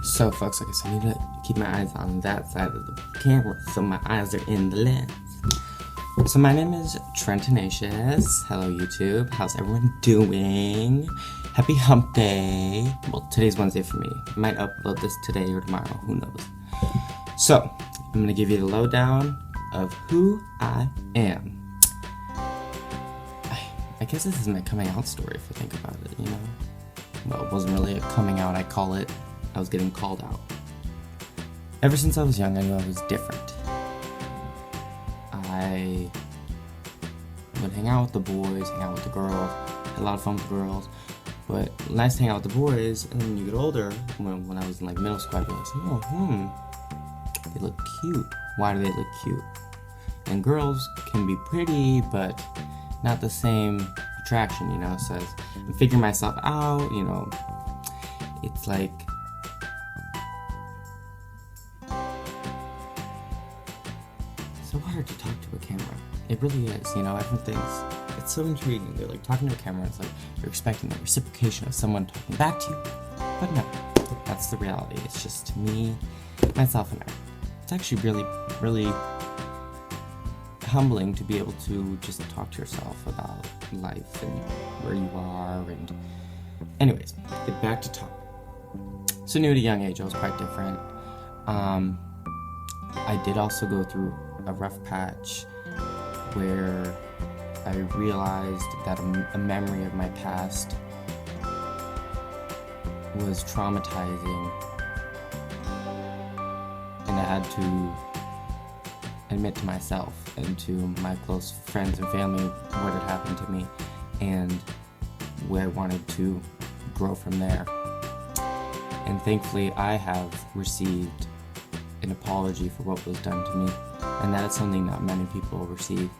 So, folks, I guess I need to keep my eyes on that side of the camera so my eyes are in the lens. So, my name is Trent Tenacious. Hello, YouTube. How's everyone doing? Happy hump day. Well, today's Wednesday for me. I might upload this today or tomorrow. Who knows? So, I'm going to give you the lowdown of who I am. I guess this is my coming out story if you think about it, you know? Well, it wasn't really a coming out, I was getting called out. Ever since I was young, I knew I was different. I would hang out with the boys, hang out with the girls, had a lot of fun with the girls, but nice to hang out with the boys, and then you get older, when I was in like middle school, I'd be like, they look cute. Why do they look cute? And girls can be pretty, but not the same attraction, you know, so as I'm figuring myself out, you know, it's like, so hard to talk to a camera. It really is, you know, it's so intriguing. They're like talking to a camera, it's like you're expecting the reciprocation of someone talking back to you, but no, that's the reality. It's just me, myself, and I. It's actually really, really humbling to be able to just talk to yourself about life and where you are. And anyways, get back to talk. So knew at a young age I was quite different. I did also go through a rough patch where I realized that a memory of my past was traumatizing, and I had to admit to myself and to my close friends and family what had happened to me and where I wanted to grow from there. And thankfully I have received an apology for what was done to me, and that is something not many people receive.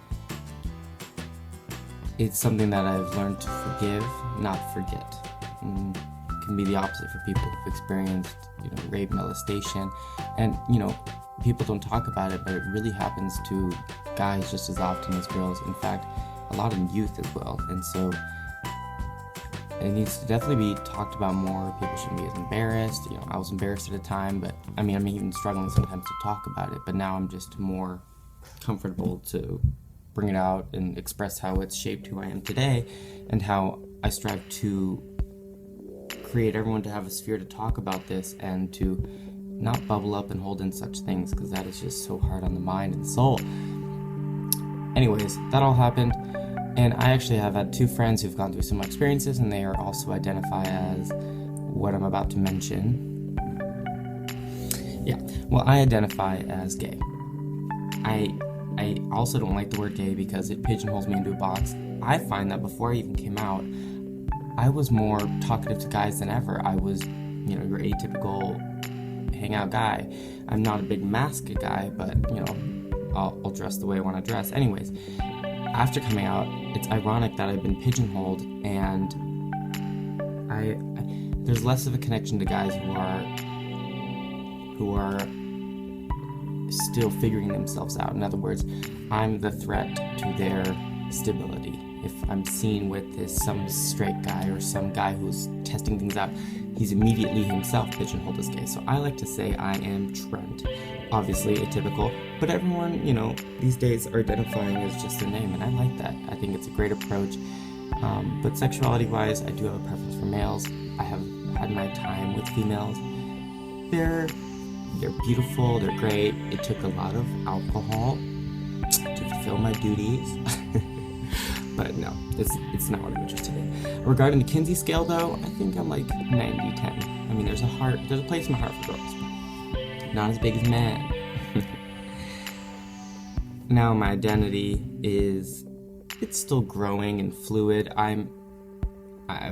It's something that I've learned to forgive, not forget. And it can be the opposite for people who've experienced, you know, rape, molestation, and, you know, people don't talk about it, but it really happens to guys just as often as girls. In fact, a lot in youth as well. And so it needs to definitely be talked about more. People shouldn't be as embarrassed. You know, I was embarrassed at the time, but I mean, I'm even struggling sometimes to talk about it. But now I'm just more comfortable to bring it out and express how it's shaped who I am today and how I strive to create everyone to have a sphere to talk about this and to not bubble up and hold in such things, because that is just so hard on the mind and soul. Anyways, that all happened, and I actually have had two friends who've gone through similar experiences, and they are also identify as what I'm about to mention. Yeah, well, I identify as gay. I also don't like the word gay because it pigeonholes me into a box. I find that before I even came out, I was more talkative to guys than ever. I was, you know, your atypical hangout guy. I'm not a big mask guy, but, you know, I'll dress the way I want to dress. Anyways, after coming out, it's ironic that I've been pigeonholed, and there's less of a connection to guys who are still figuring themselves out. In other words, I'm the threat to their stability. If I'm seen with some straight guy or some guy who's testing things out, he's immediately himself pigeonholed as gay. So I like to say I am Trent. Obviously atypical, but everyone, you know, these days are identifying as just their name, and I like that. I think it's a great approach. But sexuality-wise, I do have a preference for males. I have had my time with females. They're beautiful, they're great. It took a lot of alcohol to fulfill my duties. But no, it's not what I'm interested in. Regarding the Kinsey scale, though, I think I'm like 90-10. I mean, there's a place in my heart for girls. Not as big as men. Now my identity it's still growing and fluid. I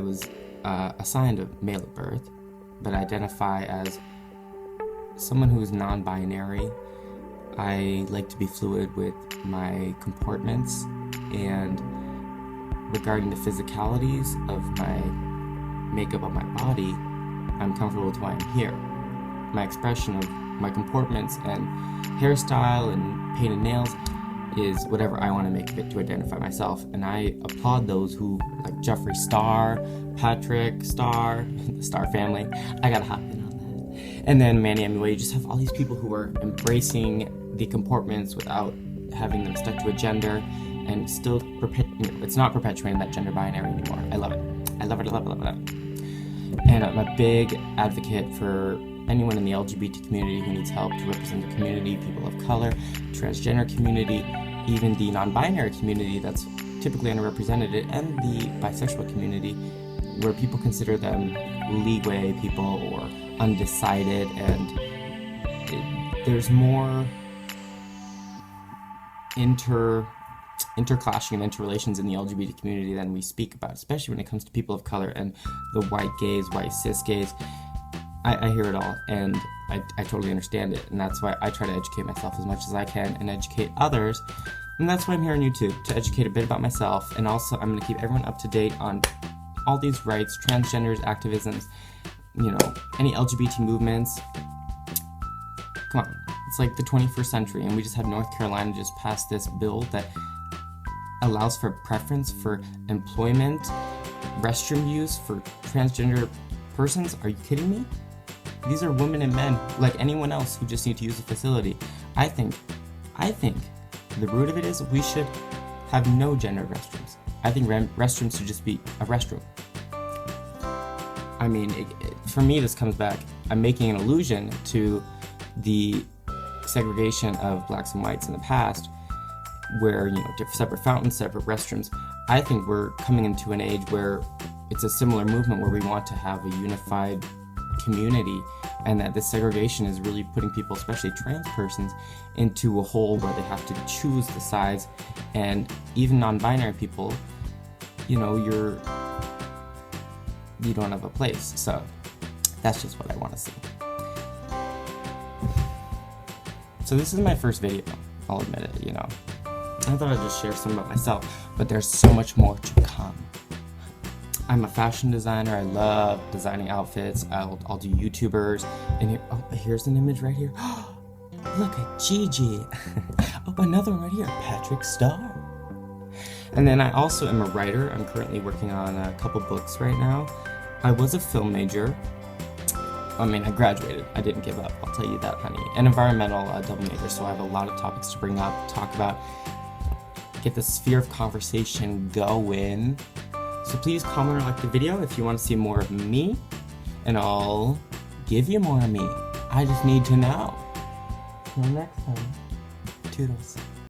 was assigned a male at birth, but I identify as someone who's non-binary. I like to be fluid with my comportments, and regarding the physicalities of my makeup of my body, I'm comfortable with why I'm here. My expression of my comportments and hairstyle and painted nails is whatever I want to make of it to identify myself, and I applaud those who, like Jeffree Star, Patrick Star, the Star family. I gotta hop in on that. And then Manny MUA, you just have all these people who are embracing the comportments without having them stuck to a gender, and still it's not perpetuating that gender binary anymore. I love it. I love it. And I'm a big advocate for anyone in the LGBT community who needs help to represent the community, people of color, transgender community, even the non-binary community that's typically underrepresented, and the bisexual community, where people consider them leeway people or undecided, and there's more interclashing and interrelations in the LGBT community than we speak about, especially when it comes to people of color and the white gays, white cis gays. I hear it all, and I totally understand it, and that's why I try to educate myself as much as I can and educate others, and that's why I'm here on YouTube, to educate a bit about myself, and also I'm going to keep everyone up to date on all these rights, transgenders, activisms, any LGBT movements. Come on, it's like the 21st century, and we just had North Carolina just pass this bill that allows for preference for employment, restroom use for transgender persons. Are you kidding me? These are women and men like anyone else who just need to use the facility. I think the root of it is we should have no gendered restrooms. I think restrooms should just be a restroom. I mean, for me, this comes back, I'm making an allusion to the segregation of blacks and whites in the past, where, separate fountains, separate restrooms. I think we're coming into an age where it's a similar movement where we want to have a unified community, and that this segregation is really putting people, especially trans persons, into a hole where they have to choose the sides, and even non-binary people, you don't have a place. So that's just what I want to see. So this is my first video, I'll admit it, I thought I'd just share some about myself, but there's so much more to come. I'm a fashion designer. I love designing outfits. I'll do YouTubers. And here's an image right here. Look at Gigi. Oh, another one right here. Patrick Star. And then I also am a writer. I'm currently working on a couple books right now. I was a film major. I graduated. I didn't give up. I'll tell you that, honey. An environmental double major, so I have a lot of topics to bring up, talk about, get the sphere of conversation going. So please comment or like the video if you want to see more of me, and I'll give you more of me. I just need to know. Till next time, toodles.